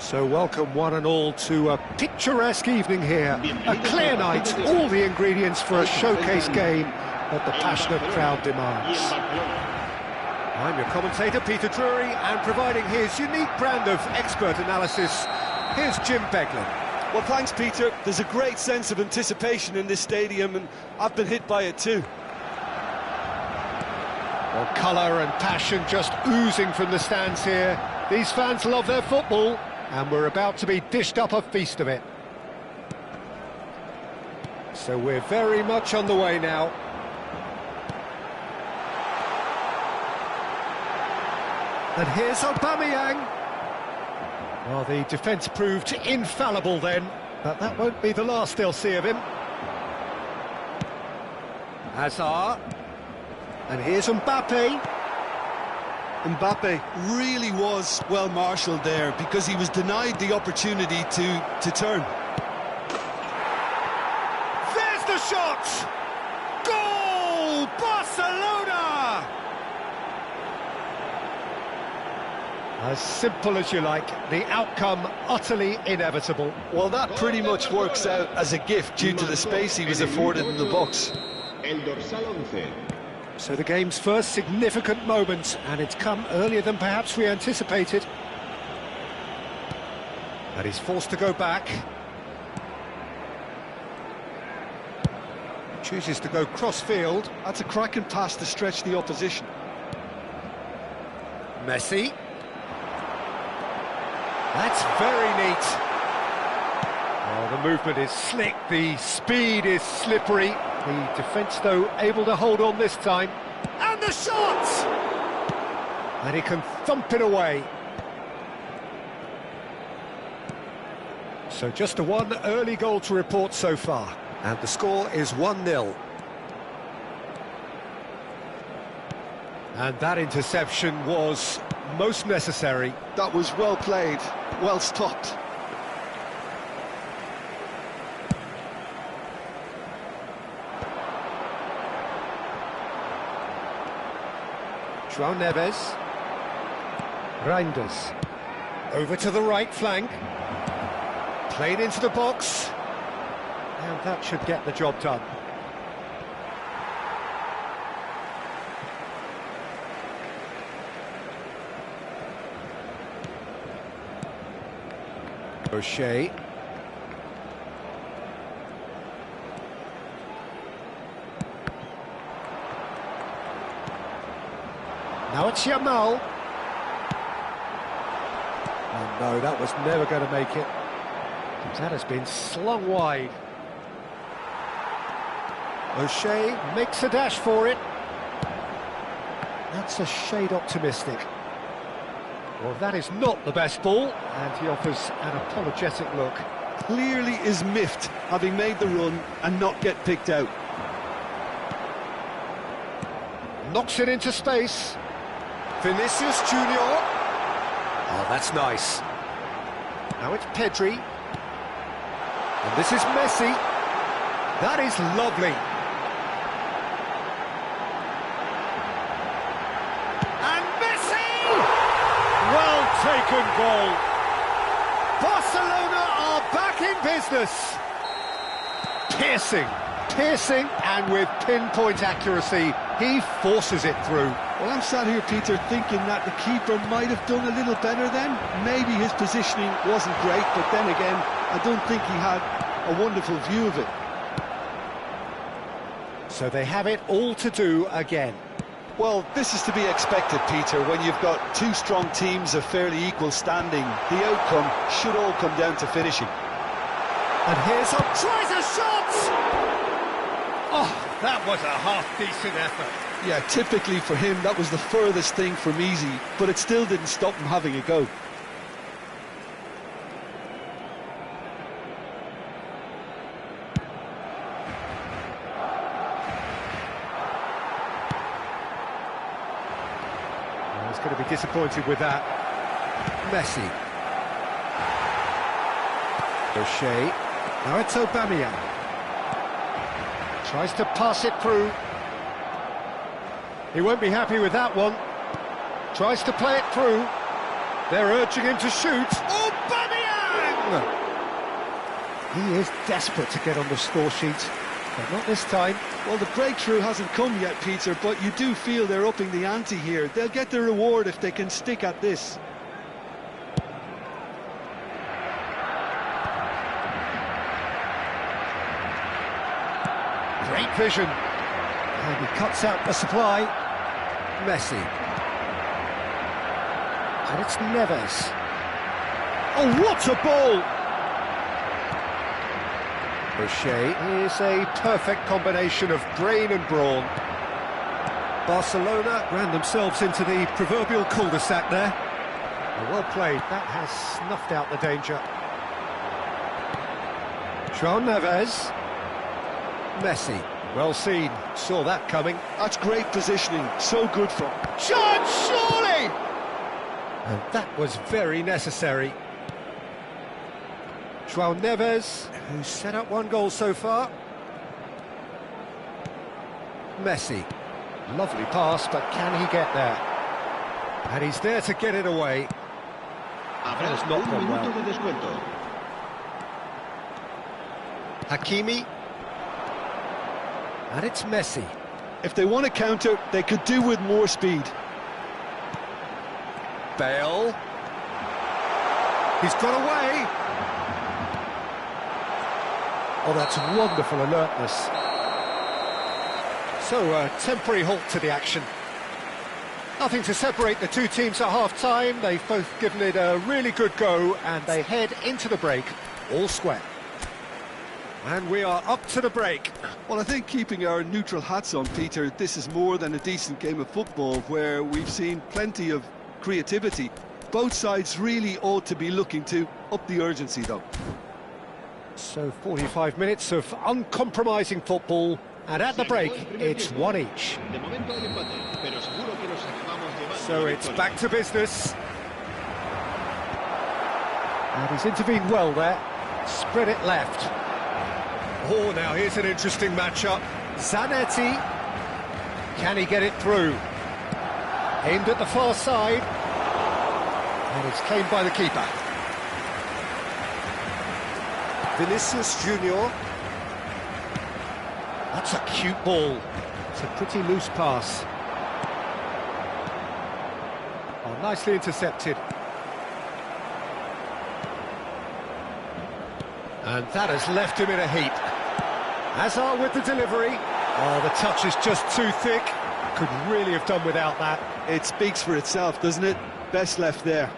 So welcome one and all to a picturesque evening here. A clear night, all the ingredients for a showcase game that the passionate crowd demands. I'm your commentator, Peter Drury, and providing his unique brand of expert analysis, here's Jim Beglin. Well, thanks, Peter. There's a great sense of anticipation in this stadium, and I've been hit by it too. Well, colour and passion just oozing from the stands here. These fans love their football, and we're about to be dished up a feast of it. So we're very much on the way now. And here's Aubameyang. Well, the defence proved infallible then, but that won't be the last they'll see of him. Hazard. And here's Mbappe. Mbappe really was well marshalled there because he was denied the opportunity to turn. There's the shot! Goal! Barcelona! As simple as you like, the outcome utterly inevitable. Well, that pretty much works out as a gift due to the space he was afforded in the box. So the game's first significant moment, and it's come earlier than perhaps we anticipated. And he's forced to go back. Chooses to go cross-field. That's a cracking pass to stretch the opposition. Messi. That's very neat. Oh, the movement is slick, the speed is slippery. The defence, though, able to hold on this time. And the shot! And he can thump it away. So just one early goal to report so far. And the score is 1-0. And that interception was most necessary. That was well played, well stopped. João Neves. Reinders. Over to the right flank. Played into the box. And that should get the job done. O'Shea. Now it's Yamal. Oh no, that was never going to make it. That has been slung wide. O'Shea makes a dash for it. That's a shade optimistic. Well, that is not the best ball, and he offers an apologetic look. Clearly is miffed, having made the run and not get picked out. Knocks it into space. Vinicius Junior. Oh, that's nice. Now it's Pedri. And this is Messi. That is lovely. And Messi! Well taken goal. Barcelona are back in business. Piercing, and with pinpoint accuracy, he forces it through. Well, I'm sat here, Peter, thinking that the keeper might have done a little better then. Maybe his positioning wasn't great, but then again, I don't think he had a wonderful view of it. So they have it all to do again. Well, this is to be expected, Peter, when you've got two strong teams of fairly equal standing. The outcome should all come down to finishing. And here's a tries a shot! Oh, that was a half-decent effort. Yeah, typically for him, that was the furthest thing from easy, but it still didn't stop him having a go. Well, he's going to be disappointed with that. Messi. O'Shea. Now it's Aubameyang. Tries to pass it through. He won't be happy with that one. Tries to play it through. They're urging him to shoot. Aubameyang! He is desperate to get on the score sheet, but not this time. Well, the breakthrough hasn't come yet, Peter, but you do feel they're upping the ante here. They'll get the reward if they can stick at this. Great vision. And he cuts out the supply. Messi. And it's Neves. Oh, what a ball! Boucher is a perfect combination of brain and brawn. Barcelona ran themselves into the proverbial cul-de-sac there. Well played, that has snuffed out the danger. João Neves. Messi, well seen, saw that coming. That's great positioning, so good for him. Chance, surely! And that was very necessary. João Neves, who's set up one goal so far. Messi, lovely pass, but can he get there? And he's there to get it away. That has not gone well. Hakimi. And it's Messi. If they want to counter, they could do with more speed. Bale. He's got away. Oh, that's wonderful alertness. So, a temporary halt to the action. Nothing to separate the two teams at half-time. They've both given it a really good go, and they head into the break, all square. And we are up to the break. Well, I think keeping our neutral hats on, Peter, this is more than a decent game of football where we've seen plenty of creativity. Both sides really ought to be looking to up the urgency, though. So 45 minutes of uncompromising football, and at the break, it's one each. So it's back to business. And he's intervened well there, spread it left. Oh, now here's an interesting matchup. Zanetti, can he get it through? Aimed at the far side, and it's claimed by the keeper. Vinicius Junior. That's a cute ball. It's a pretty loose pass. Oh, nicely intercepted. And that has left him in a heap. Hazard with the delivery. Oh, the touch is just too thick. Could really have done without that. It speaks for itself, doesn't it? Best left there.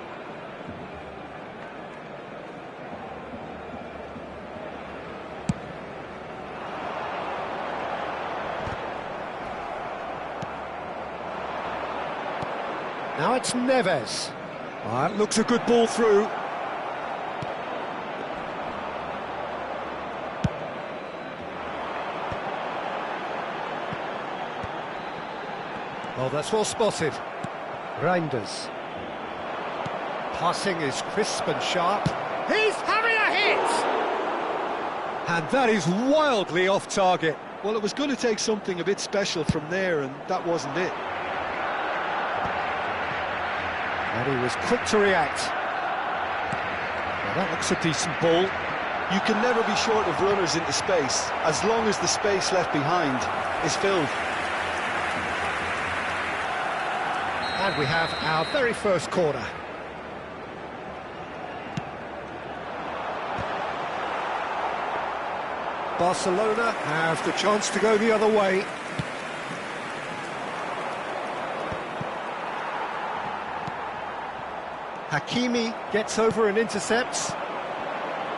Now it's Neves. Oh, that looks a good ball through. Oh, that's well spotted. Reinders. Passing is crisp and sharp. He's having a hit! And that is wildly off target. Well, it was going to take something a bit special from there, and that wasn't it. And he was quick to react. Well, that looks a decent ball. You can never be short of runners into space, as long as the space left behind is filled. And we have our very first corner. Barcelona have the chance to go the other way. Hakimi gets over and intercepts.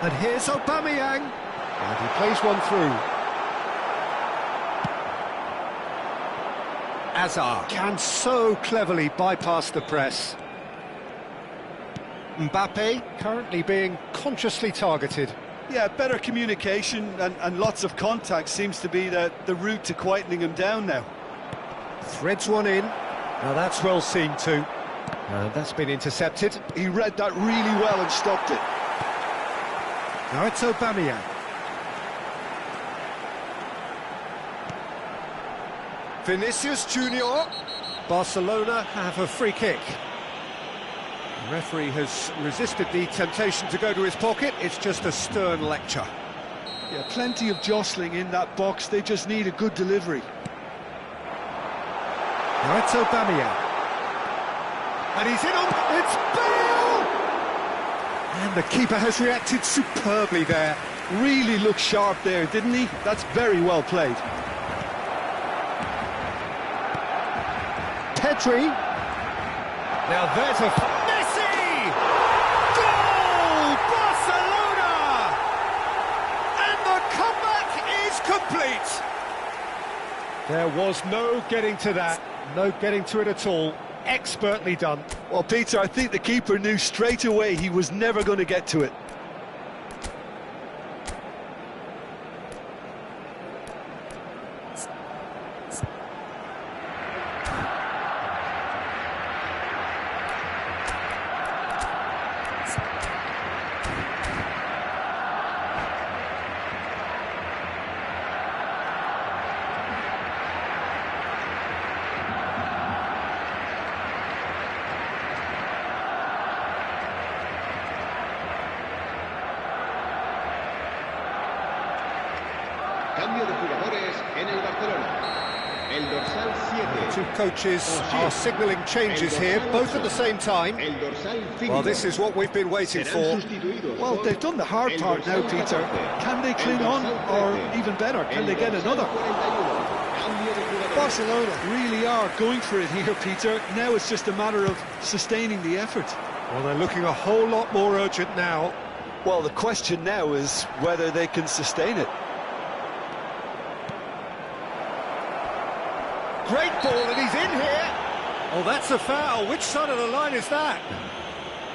And here's Aubameyang. And he plays one through. Hazard can so cleverly bypass the press. Mbappe currently being consciously targeted. Yeah, better communication and lots of contact seems to be the route to quietening him down now. Threads one in. Now that's well seen too. And that's been intercepted. He read that really well and stopped it. Now it's Aubameyang. Vinicius Junior. Barcelona have a free kick. The referee has resisted the temptation to go to his pocket. It's just a stern lecture. Yeah, plenty of jostling in that box. They just need a good delivery. Now it's Aubameyang. And he's in on... It's Bale! And the keeper has reacted superbly there. Really looked sharp there, didn't he? That's very well played. Pedri. Now there's a... Messi! Goal! Barcelona! And the comeback is complete. There was no getting to that. No getting to it at all. Expertly done. Well, Peter, I think the keeper knew straight away he was never going to get to it. Cambio de jugadores en el Barcelona. El dorsal 7. Two coaches are signalling changes here, both at the same time. El dorsal 5. Well, this is what we've been waiting for. Well, they've done the hard part now, Peter. Can they cling on, or even better, can they get another? Barcelona really are going for it here, Peter. Now it's just a matter of sustaining the effort. Well, they're looking a whole lot more urgent now. Well, the question now is whether they can sustain it. Great ball, and he's in here. Oh, that's a foul. Which side of the line is that?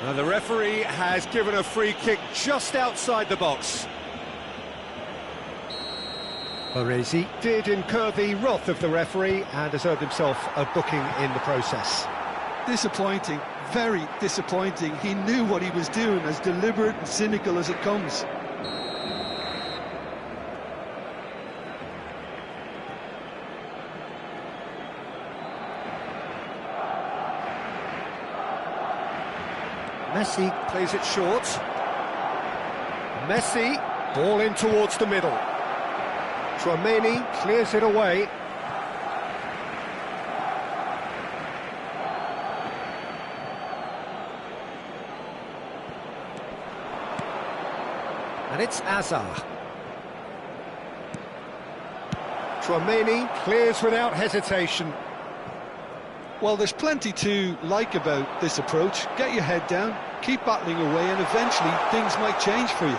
And the referee has given a free kick just outside the box. Baresi did incur the wrath of the referee and has earned himself a booking in the process. Disappointing, very disappointing. He knew what he was doing, as deliberate and cynical as it comes. Messi plays it short. Messi, ball in towards the middle. Tchouaméni clears it away. And it's Hazard. Tchouaméni clears without hesitation. Well, there's plenty to like about this approach. Get your head down, keep battling away, and eventually things might change for you.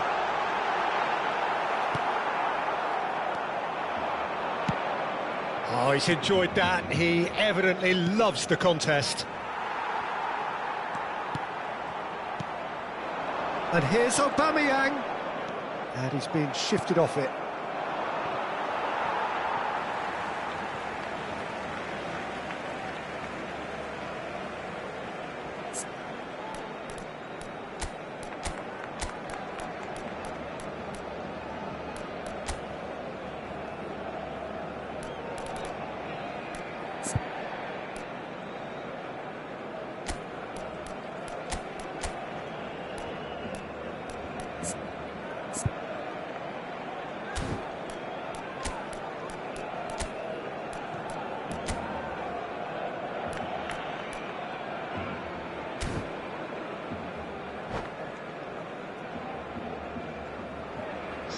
Oh, he's enjoyed that. He evidently loves the contest. And here's Aubameyang. And he's been shifted off it.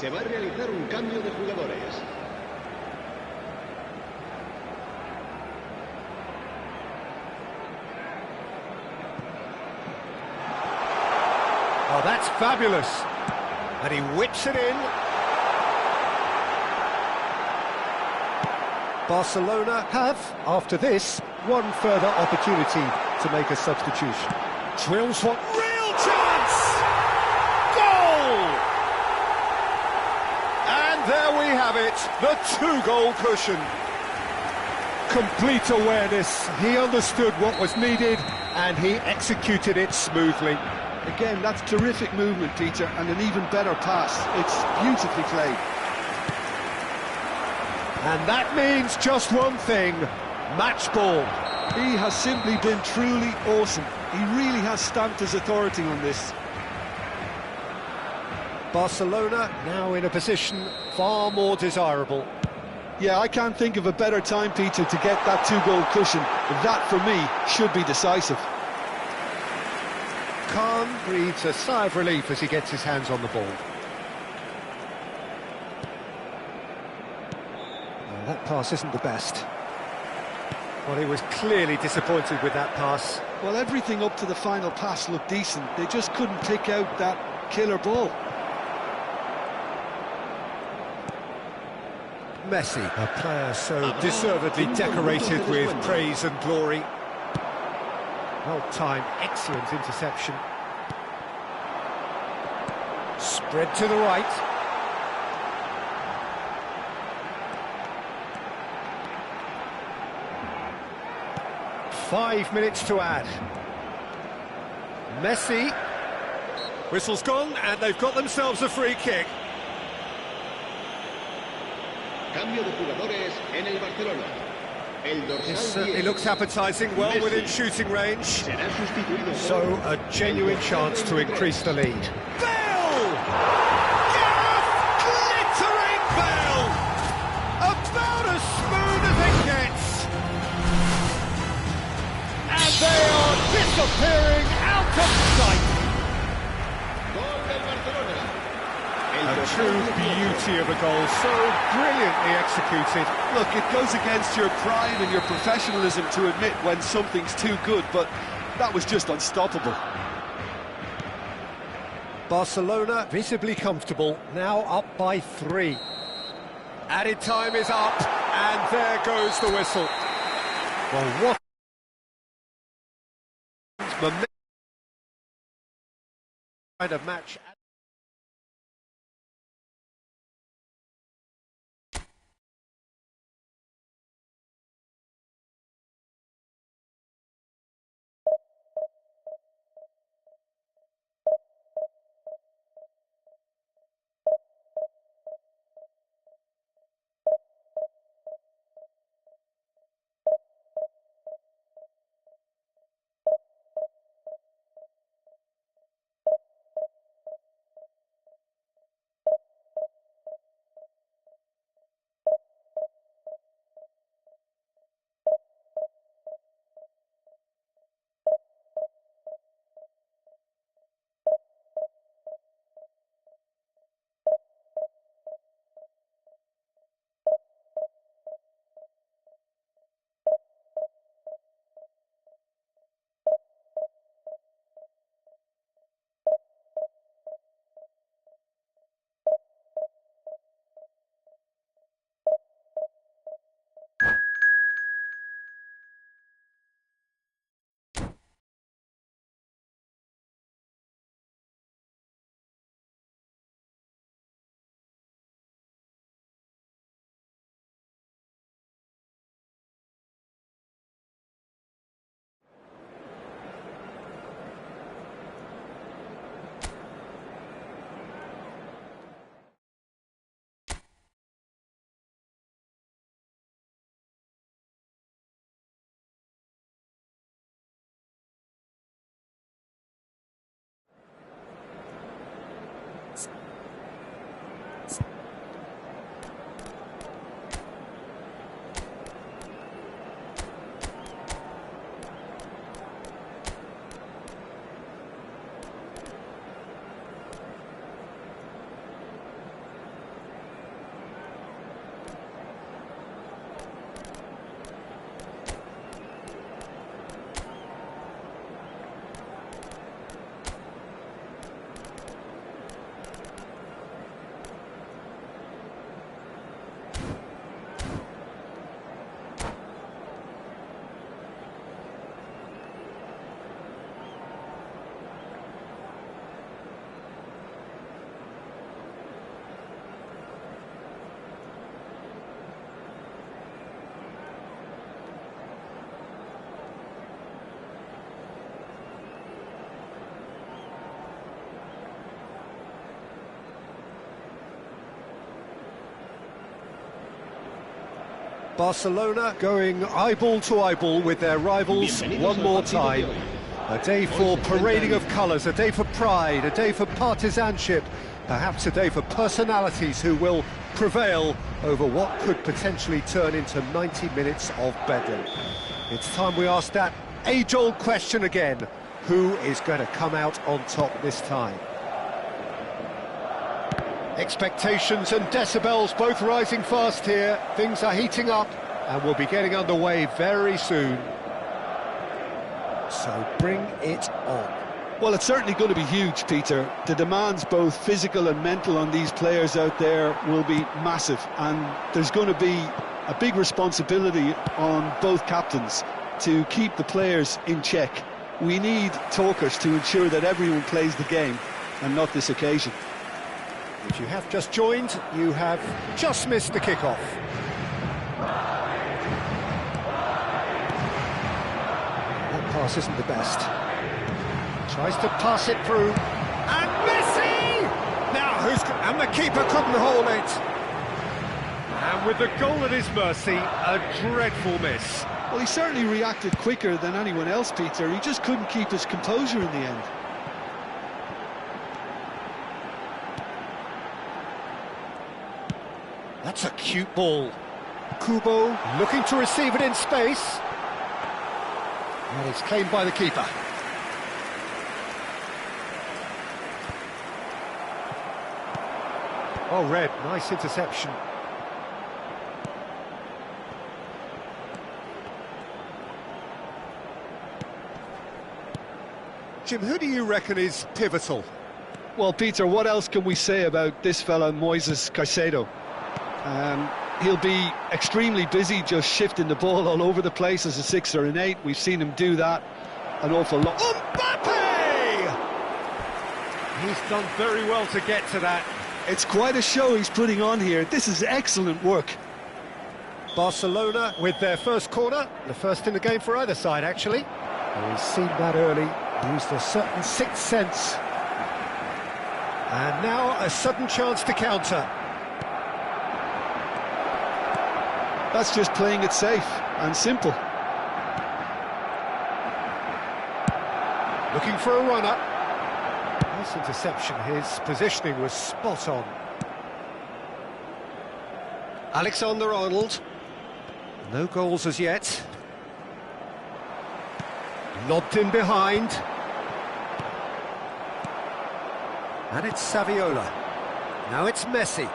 Se va a realizar un cambio de jugadores. Oh, that's fabulous. And he whips it in. Barcelona have, after this, one further opportunity to make a substitution. Drills one. Real chance! Goal! And there we have it, the two-goal cushion. Complete awareness. He understood what was needed and he executed it smoothly. Again, that's terrific movement, Peter, and an even better pass. It's beautifully played. And that means just one thing, match ball. He has simply been truly awesome. He really has stamped his authority on this. Barcelona now in a position far more desirable. Yeah, I can't think of a better time, Peter, to get that two-goal cushion. That, for me, should be decisive. Khan breathes a sigh of relief as he gets his hands on the ball. That pass isn't the best. Well, he was clearly disappointed with that pass. Well, everything up to the final pass looked decent. They just couldn't pick out that killer ball. Messi, a player so deservedly decorated with praise and glory. Well-timed, excellent interception. Spread to the right. Five minutes to add. Messi. Whistle's gone, and they've got themselves a free kick. Cambio de jugadores en el Barcelona. El dorsal It certainly 10 looks appetising, well Messi. within shooting range. será sustituido So, por a genuine chance to increase the lead. Bale! Glittering Bale! About as smooth as it gets! And they are disappearing out of sight! Gol del Barcelona. El A dorsal true 18. beauty of a goal, so brilliantly executed. Look, it goes against your pride and your professionalism to admit when something's too good, but that was just unstoppable. Barcelona visibly comfortable, now up by 3. Added time is up, and there goes the whistle. Well, what kind of match. Barcelona going eyeball to eyeball with their rivals one more time. A day for parading of colours, a day for pride, a day for partisanship, perhaps a day for personalities who will prevail over what could potentially turn into 90 minutes of bedlam. It's time we ask that age-old question again. Who is going to come out on top this time? Expectations and decibels both rising fast here. Things are heating up and we'll be getting underway very soon. So bring it on. Well, it's certainly going to be huge, Peter. The demands, both physical and mental, on these players out there will be massive, and there's going to be a big responsibility on both captains to keep the players in check. We need talkers to ensure that everyone plays the game, and not this occasion. If you have just joined, you have just missed the kickoff. That pass isn't the best. Tries to pass it through, and Messi! Now and the keeper couldn't hold it. And with the goal at his mercy, a dreadful miss. Well, he certainly reacted quicker than anyone else, Peter. He just couldn't keep his composure in the end. That's a cute ball. Kubo looking to receive it in space. And it's claimed by the keeper. Oh, Red, nice interception. Jim, who do you reckon is pivotal? Well, Peter, what else can we say about this fella, Moises Caicedo? He'll be extremely busy just shifting the ball all over the place as a 6 or an 8. We've seen him do that an awful lot. Mbappe! He's done very well to get to that. It's quite a show he's putting on here. This is excellent work. Barcelona with their first corner, the first in the game for either side, actually. And he's seen that early, used a certain sixth sense. And now a sudden chance to counter. That's just playing it safe and simple. Looking for a runner. Nice interception, his positioning was spot on. Alexander-Arnold. No goals as yet. Lobbed in behind. And it's Saviola. Now it's Messi.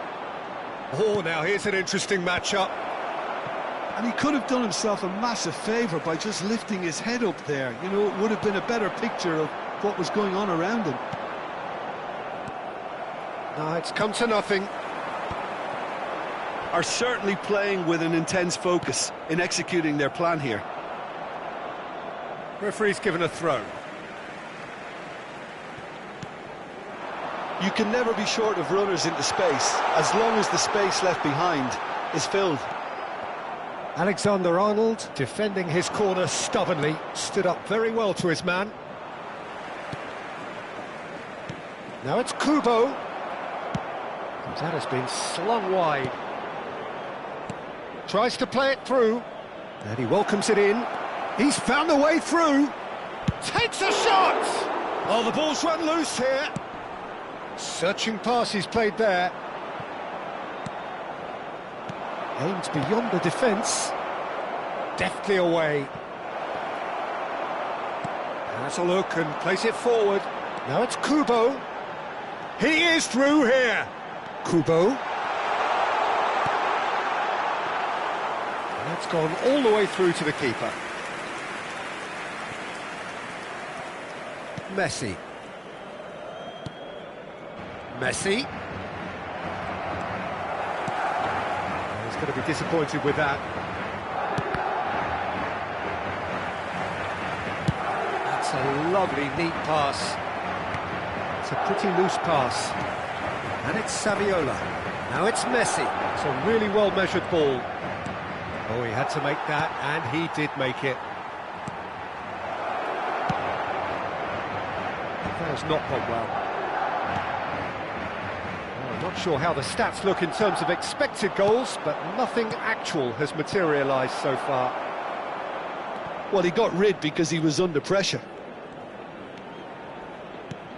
Oh, now here's an interesting matchup. And he could have done himself a massive favour by just lifting his head up there. You know, it would have been a better picture of what was going on around him. No, it's come to nothing. Are certainly playing with an intense focus in executing their plan here. Referee's given a throw. You can never be short of runners into space, as long as the space left behind is filled. Alexander-Arnold, defending his corner stubbornly, stood up very well to his man. Now it's Kubo. That has been slung wide. Tries to play it through, and he welcomes it in. He's found a way through. Takes a shot! Oh, the ball's run loose here. Searching pass he's played there. Aimed beyond the defence. Deftly away. Has a look and plays it forward. Now it's Kubo. He is through here. Kubo. That's gone all the way through to the keeper. Messi. Messi. He's going to be disappointed with that. That's a lovely, neat pass. It's a pretty loose pass. And it's Saviola. Now it's Messi. It's a really well-measured ball. Oh, he had to make that, and he did make it. That has not gone well. I'm not sure how the stats look in terms of expected goals, but nothing actual has materialised so far. Well, he got rid because he was under pressure.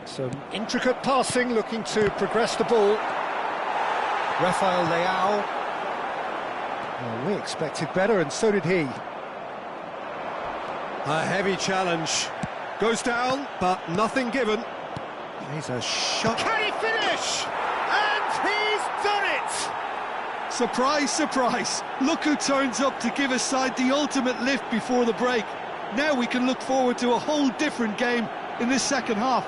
Some intricate passing, looking to progress the ball. Rafael Leao. Well, we expected better, and so did he. A heavy challenge. Goes down, but nothing given. He's a shot. Can he finish? And he's done it! Surprise, surprise. Look who turns up to give his side the ultimate lift before the break. Now we can look forward to a whole different game in this second half.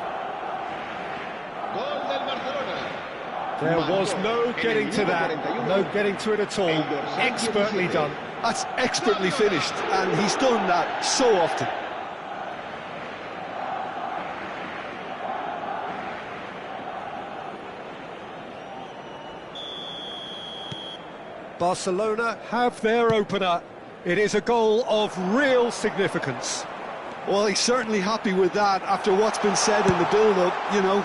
There was no getting to that, no getting to it at all. Expertly done. That's expertly finished, and he's done that so often. Barcelona have their opener. It is a goal of real significance. Well, he's certainly happy with that after what's been said in the build-up, you know.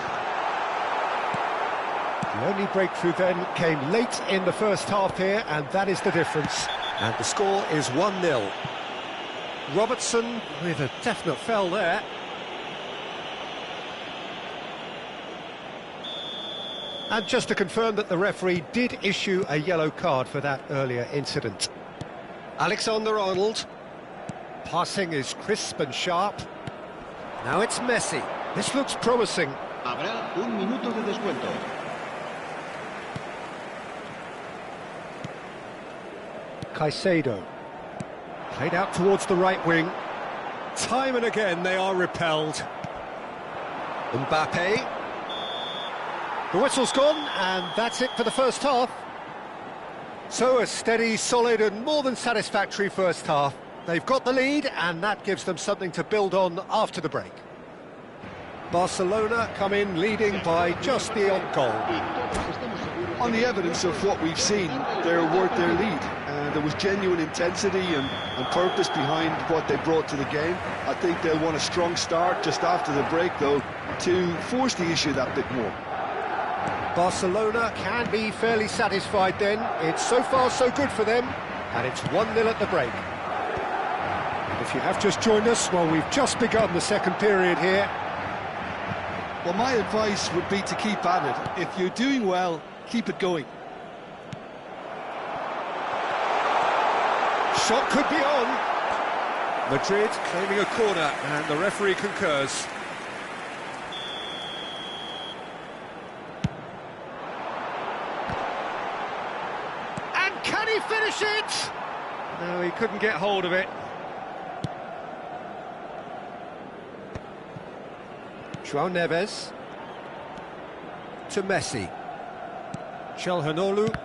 The only breakthrough then came late in the first half here, and that is the difference. And the score is 1-0. Robertson with a definite foul there. And just to confirm that the referee did issue a yellow card for that earlier incident. Alexander-Arnold. Passing is crisp and sharp. Now it's Messi. This looks promising. Habrá un minuto de descuento. Caicedo. Played out towards the right wing. Time and again they are repelled. Mbappe. The whistle's gone, and that's it for the first half. So a steady, solid and more than satisfactory first half. They've got the lead, and that gives them something to build on after the break. Barcelona come in leading by just the odd goal. On the evidence of what we've seen, they're worth their lead. There was genuine intensity and purpose behind what they brought to the game. I think they'll want a strong start just after the break, though, to force the issue that bit more. Barcelona can be fairly satisfied then. It's so far so good for them, and it's 1-0 at the break. And if you have just joined us, well, we've just begun the second period here. Well, my advice would be to keep at it. If you're doing well, keep it going. Shot could be on. Madrid claiming a corner, and the referee concurs. And can he finish it? No, he couldn't get hold of it. João Neves. To Messi. Çalhanoğlu.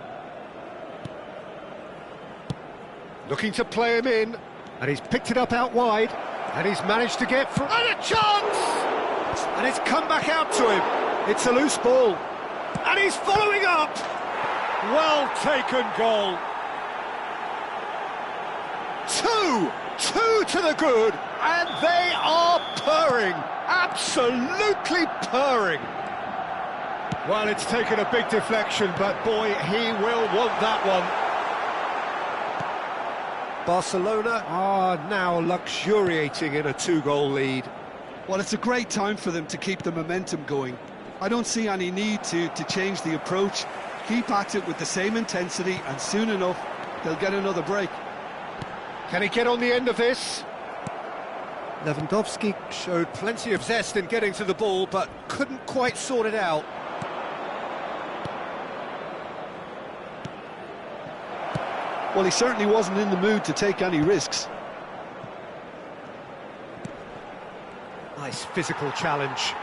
Looking to play him in, and he's picked it up out wide, and he's managed to get through. And a chance! And it's come back out to him. It's a loose ball, and he's following up. Well taken goal. Two to the good, and they are purring, absolutely purring. Well, it's taken a big deflection, but boy, he will want that one. Barcelona are now luxuriating in a two-goal lead. Well, it's a great time for them to keep the momentum going. I don't see any need to change the approach. Keep at it with the same intensity, and soon enough, they'll get another break. Can he get on the end of this? Lewandowski showed plenty of zest in getting to the ball, but couldn't quite sort it out. Well, he certainly wasn't in the mood to take any risks. Nice physical challenge.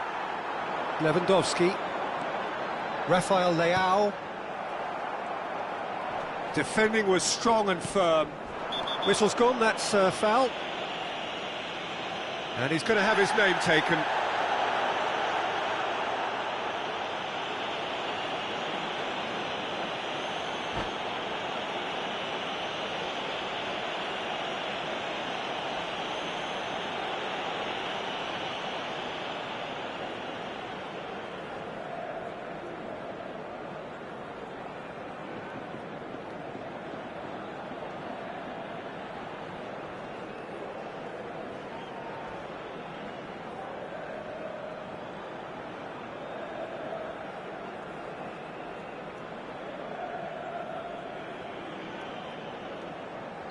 Lewandowski. Rafael Leao. Defending was strong and firm. Whistle's gone, that's a foul. And he's going to have his name taken.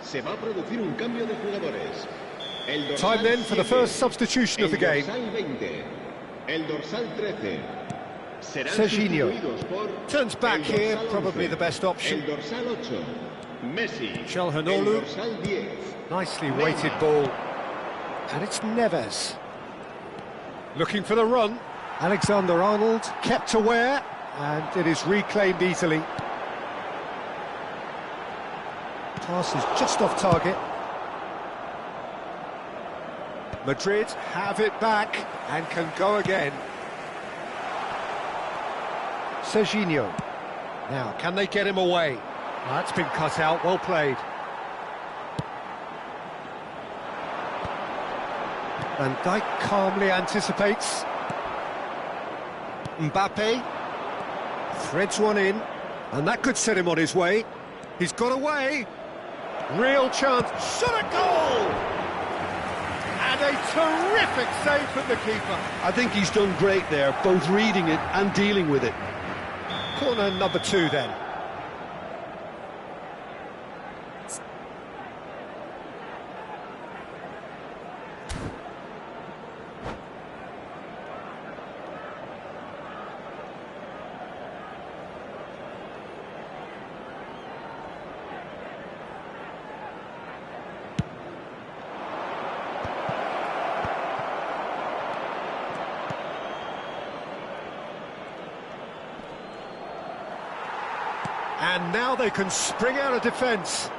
Se va a producir un cambio de jugadores. Time then for the first substitution of the game. El dorsal 13. Serginho turns back here, probably the best option. El dorsal 8. Messi. Chalhanoglu, nicely weighted ball. And it's Neves. Looking for the run. Alexander-Arnold kept aware, and it is reclaimed easily. Pass is just off target. Madrid have it back and can go again. Serginho. Now, can they get him away? That's been cut out, well played. Van Dijk calmly anticipates. Mbappe threads one in, and that could set him on his way. He's got away. Real chance. Shot a goal! And a terrific save from the keeper. I think he's done great there, both reading it and dealing with it. Corner number 2 then. And now they can spring out of defence.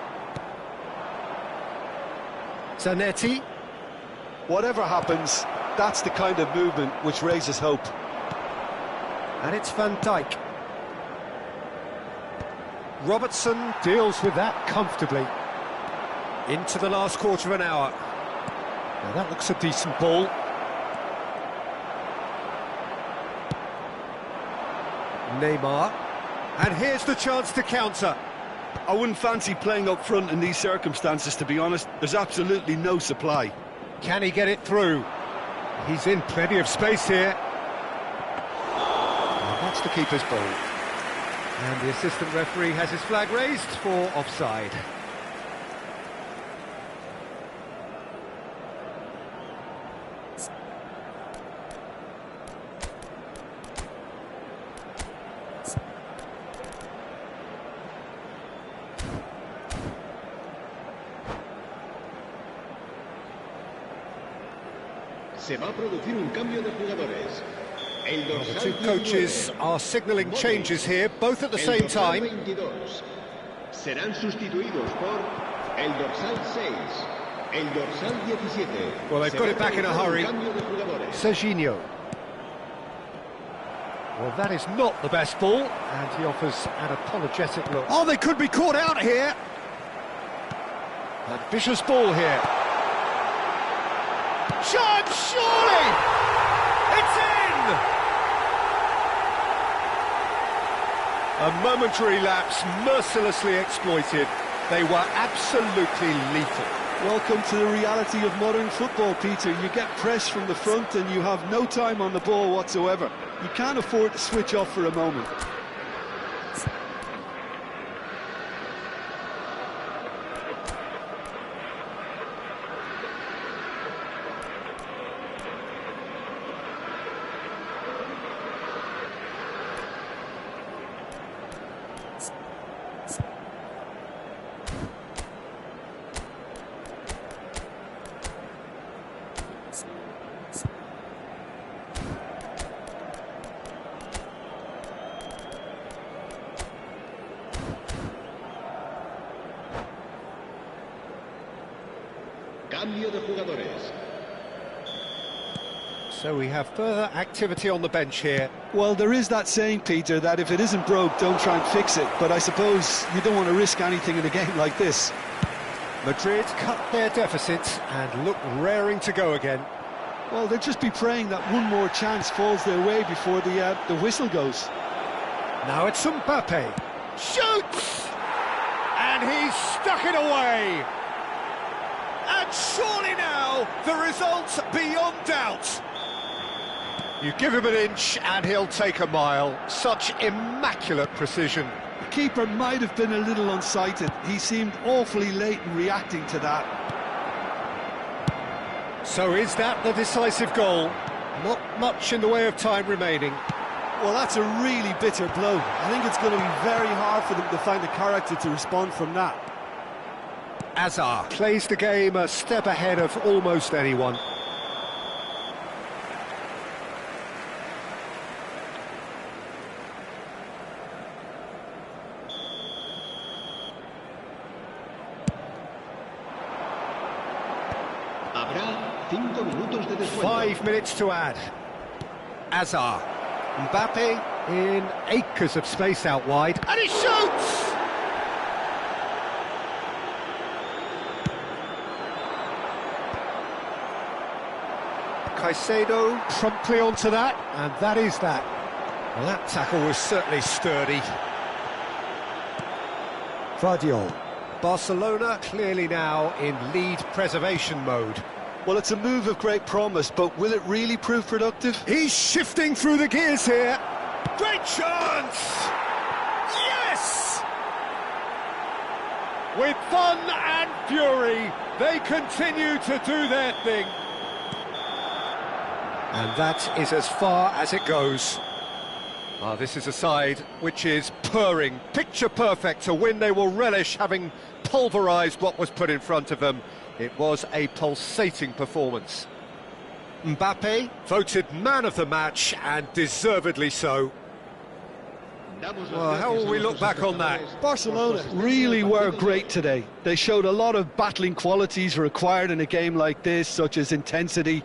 Zanetti. Whatever happens, that's the kind of movement which raises hope. And it's Van Dijk. Robertson deals with that comfortably. Into the last quarter of an hour. Now that looks a decent ball. Neymar. And here's the chance to counter. I wouldn't fancy playing up front in these circumstances, to be honest. There's absolutely no supply. Can he get it through? He's in plenty of space here. And that's the keeper's ball. And the assistant referee has his flag raised for offside. Se va a producir un cambio de jugadores. El The dorsal two coaches are signalling changes here, both at the same time. 22. Serán sustituidos por el dorsal 6, el dorsal 17. Well, they've got it back in a hurry. Serginho. Well, that is not the best ball, and he offers an apologetic look. Oh, they could be caught out here. A vicious ball here. Shot, surely! It's in! A momentary lapse, mercilessly exploited. They were absolutely lethal. Welcome to the reality of modern football, Peter. You get press from the front and you have no time on the ball whatsoever. You can't afford to switch off for a moment. Cambio de jugadores. So we have further activity on the bench here. Well, there is that saying, Peter, that if it isn't broke, don't try and fix it. But I suppose you don't want to risk anything in a game like this. Madrid cut their deficit and look raring to go again. Well, they'll just be praying that one more chance falls their way before the whistle goes. Now it's Mbappe. Shoots! And he's stuck it away. And surely now, the result's beyond doubt. You give him an inch and he'll take a mile. Such immaculate precision. keeper might have been a little unsighted. He seemed awfully late in reacting to that. So is that the decisive goal? Not much in the way of time remaining. Well, that's a really bitter blow. I think it's going to be very hard for them to find the character to respond from that. Azar plays the game a step ahead of almost anyone. Habrá 5 minutos de descuento. 5 minutes to add. Azar. Mbappe in acres of space out wide. And he shoots! Caicedo promptly onto that, and that is that. Well, that tackle was certainly sturdy. Vardiol. Barcelona clearly now in lead preservation mode. Well, it's a move of great promise, but will it really prove productive? He's shifting through the gears here. Great chance! Yes! With fun and fury, they continue to do their thing. And that is as far as it goes. This is a side which is purring, picture perfect, a win they will relish, having pulverised what was put in front of them. It was a pulsating performance. Mbappe voted man of the match, and deservedly so. Well, how will we look back on that? Barcelona really were great today. They showed a lot of battling qualities required in a game like this, such as intensity,